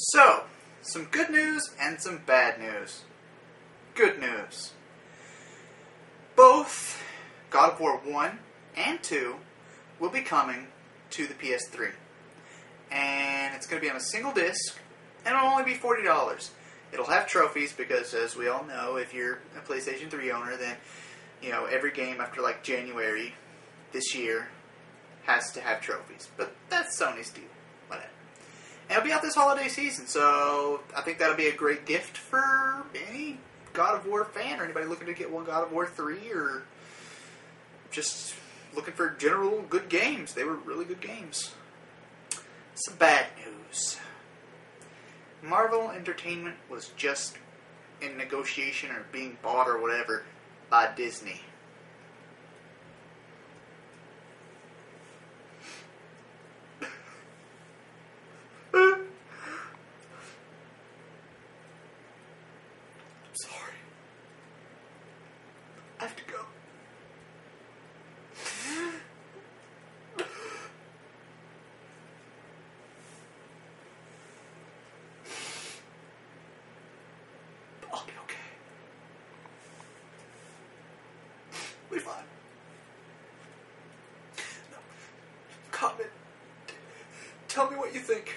So, some good news and some bad news. Good news. Both God of War 1 and 2 will be coming to the PS3. And it's going to be on a single disc, and it'll only be $40. It'll have trophies because, as we all know, if you're a PlayStation 3 owner, then, you know, every game after, like, January this year has to have trophies. But that's Sony's deal. Whatever. And it'll be out this holiday season, so I think that'll be a great gift for any God of War fan or anybody looking to get one God of War 3 or just looking for general good games. They were really good games. Some bad news. Marvel Entertainment was just in negotiation or being bought or whatever by Disney. I'm sorry. I have to go. I'll be okay. We're fine. No. Comment. Tell me what you think.